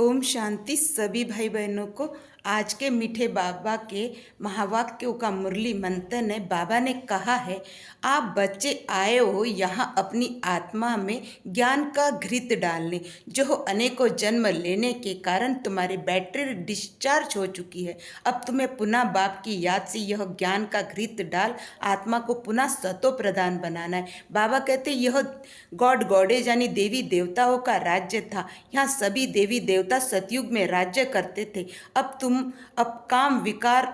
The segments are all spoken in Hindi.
ओम शांति सभी भाई बहनों को। आज के मीठे बाबा के महावाक्यों का मुरली मंथन है। बाबा ने कहा है, आप बच्चे आए हो यहाँ अपनी आत्मा में ज्ञान का घृत डालने, जो अनेकों जन्म लेने के कारण तुम्हारी बैटरी डिस्चार्ज हो चुकी है। अब तुम्हें पुनः बाप की याद से यह ज्ञान का घृत डाल आत्मा को पुनः सतो प्रदान बनाना है। बाबा कहते यह गॉड गॉडेज यानी देवी देवताओं का राज्य था। यहाँ सभी देवी देवता सतयुग में राज्य करते थे। अब काम विकार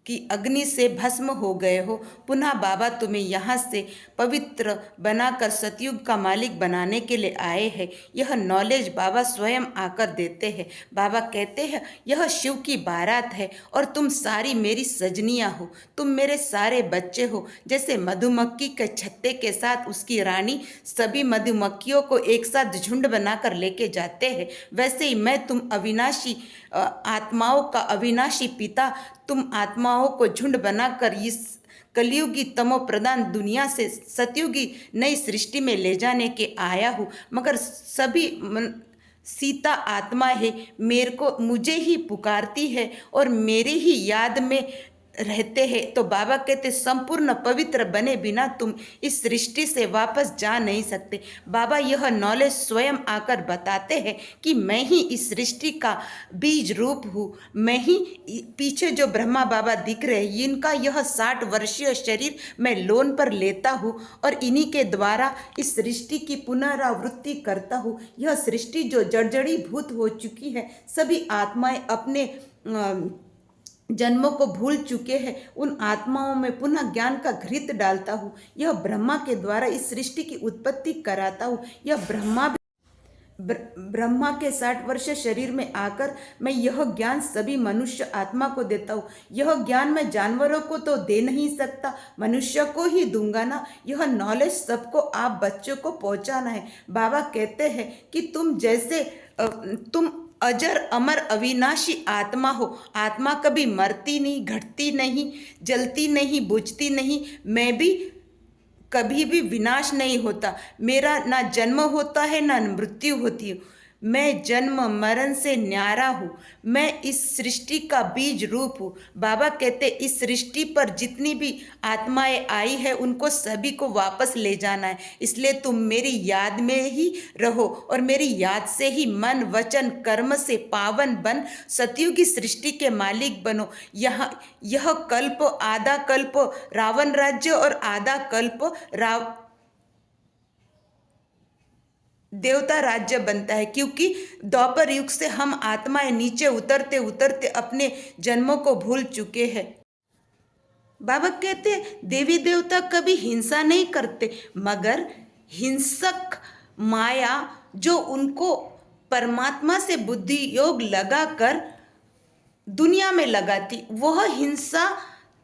की अग्नि से भस्म हो गए हो। पुनः बाबा तुम्हें यहाँ से पवित्र बनाकर सतयुग का मालिक बनाने के लिए आए हैं। यह नॉलेज बाबा स्वयं आकर देते हैं। बाबा कहते हैं यह शिव की बारात है और तुम सारी मेरी सजनियाँ हो, तुम मेरे सारे बच्चे हो। जैसे मधुमक्खी के छत्ते के साथ उसकी रानी सभी मधुमक्खियों को एक साथ झुंड बनाकर लेके जाते हैं, वैसे ही मैं तुम अविनाशी आत्माओं का अविनाशी पिता तुम आत्माओं को झुंड बनाकर इस कलयुगी तमो प्रधान दुनिया से सतयुगी नई सृष्टि में ले जाने के आया हूँ। मगर सभी सीता आत्मा है, मेरे को मुझे ही पुकारती है और मेरी ही याद में रहते हैं। तो बाबा कहते संपूर्ण पवित्र बने बिना तुम इस सृष्टि से वापस जा नहीं सकते। बाबा यह नॉलेज स्वयं आकर बताते हैं कि मैं ही इस सृष्टि का बीज रूप हूँ। मैं ही पीछे जो ब्रह्मा बाबा दिख रहे हैं, इनका यह 60 वर्षीय शरीर मैं लोन पर लेता हूँ और इन्हीं के द्वारा इस सृष्टि की पुनरावृत्ति करता हूँ। यह सृष्टि जो जर्जरी भूत हो चुकी है, सभी आत्माएं अपने जन्मों को भूल चुके हैं, उन आत्माओं में पुनः ज्ञान का घृत डालता हूँ। यह ब्रह्मा के द्वारा इस सृष्टि की उत्पत्ति कराता हूँ। यह ब्रह्मा के 60 वर्ष शरीर में आकर मैं यह ज्ञान सभी मनुष्य आत्मा को देता हूँ। यह ज्ञान मैं जानवरों को तो दे नहीं सकता, मनुष्य को ही दूंगा ना। यह नॉलेज सबको आप बच्चों को पहुँचाना है। बाबा कहते हैं कि तुम अजर अमर अविनाशी आत्मा हो। आत्मा कभी मरती नहीं, घटती नहीं, जलती नहीं, बुझती नहीं। मैं भी कभी भी विनाश नहीं होता। मेरा ना जन्म होता है ना मृत्यु होती है। मैं जन्म मरण से न्यारा हूँ। मैं इस सृष्टि का बीज रूप हूँ। बाबा कहते इस सृष्टि पर जितनी भी आत्माएं आई है उनको सभी को वापस ले जाना है। इसलिए तुम मेरी याद में ही रहो और मेरी याद से ही मन वचन कर्म से पावन बन सतयुग की सृष्टि के मालिक बनो। यह कल्प आधा कल्प रावण राज्य और आधा कल्प देवता राज्य बनता है, क्योंकि द्वापर युग से हम आत्माएं नीचे उतरते उतरते अपने जन्मों को भूल चुके हैं। बाबा कहते देवी देवता कभी हिंसा नहीं करते, मगर हिंसक माया जो उनको परमात्मा से बुद्धि योग लगाकर दुनिया में लगाती, वह हिंसा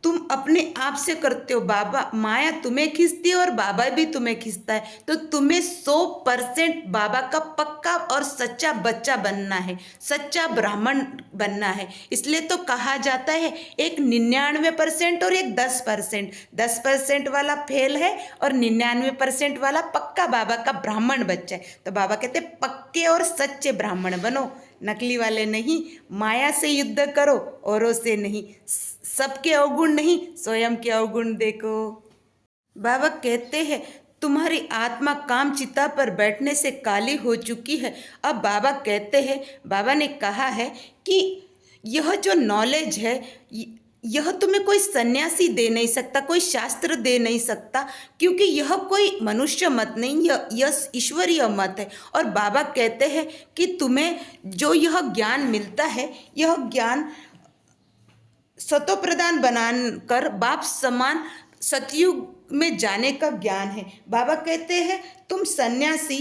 तुम अपने आप से करते हो। बाबा माया तुम्हें खींचती है और बाबा भी तुम्हें खींचता है। तो तुम्हें 100% बाबा का पक्का और सच्चा बच्चा बनना है, सच्चा ब्राह्मण बनना है। इसलिए तो कहा जाता है एक 99% और एक 10%। 10% वाला फेल है और 99% वाला पक्का बाबा का ब्राह्मण बच्चा है। तो बाबा कहते पक्के और सच्चे ब्राह्मण बनो, नकली वाले नहीं। माया से युद्ध करो, औरों से नहीं। सबके अवगुण नहीं, स्वयं के अवगुण देखो। बाबा कहते हैं तुम्हारी आत्मा काम चिता पर बैठने से काली हो चुकी है। अब बाबा कहते हैं, बाबा ने कहा है कि यह जो नॉलेज है यह तुम्हें कोई सन्यासी दे नहीं सकता, कोई शास्त्र दे नहीं सकता, क्योंकि यह कोई मनुष्य मत नहीं, यह ईश्वरीय मत है। और बाबा कहते हैं कि तुम्हें जो यह ज्ञान मिलता है, यह ज्ञान सतो प्रदान बनाकर बाप समान सतयुग में जाने का ज्ञान है। बाबा कहते हैं तुम सन्यासी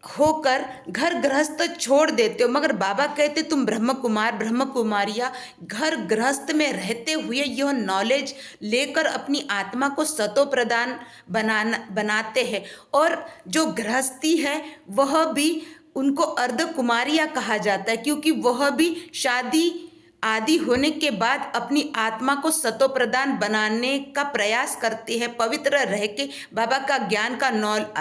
होकर घर गृहस्थ छोड़ देते हो, मगर बाबा कहते तुम ब्रह्म कुमार ब्रह्म कुमारियाँ घर गृहस्थ में रहते हुए यह नॉलेज लेकर अपनी आत्मा को सतो प्रदान बनाते हैं। और जो गृहस्थी है वह भी उनको अर्ध कुमारियाँ कहा जाता है, क्योंकि वह भी शादी आदि होने के बाद अपनी आत्मा को सतो प्रदान बनाने का प्रयास करते हैं। पवित्र रह के बाबा का ज्ञान का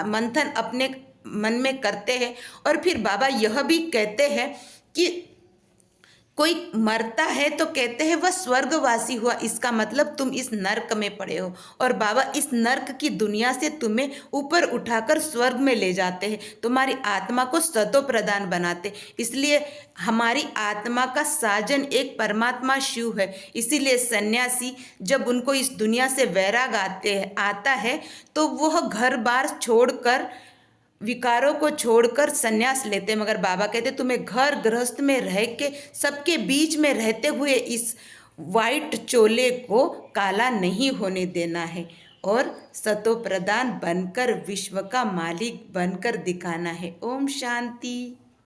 मंथन अपने मन में करते हैं। और फिर बाबा यह भी कहते हैं कि कोई मरता है तो कहते हैं वह स्वर्गवासी हुआ, इसका मतलब तुम इस नर्क में पड़े हो, और बाबा इस नर्क की दुनिया से तुम्हें ऊपर उठाकर स्वर्ग में ले जाते हैं, तुम्हारी आत्मा को सतो प्रदान बनाते। इसलिए हमारी आत्मा का साजन एक परमात्मा शिव है। इसीलिए सन्यासी जब उनको इस दुनिया से वैराग आता है तो वह घर बार छोड़कर, विकारों को छोड़कर सन्यास लेते हैं। मगर बाबा कहते तुम्हें घर गृहस्थ में रह के, सबके बीच में रहते हुए इस वाइट चोले को काला नहीं होने देना है और सतो प्रधान बनकर विश्व का मालिक बनकर दिखाना है। ओम शांति।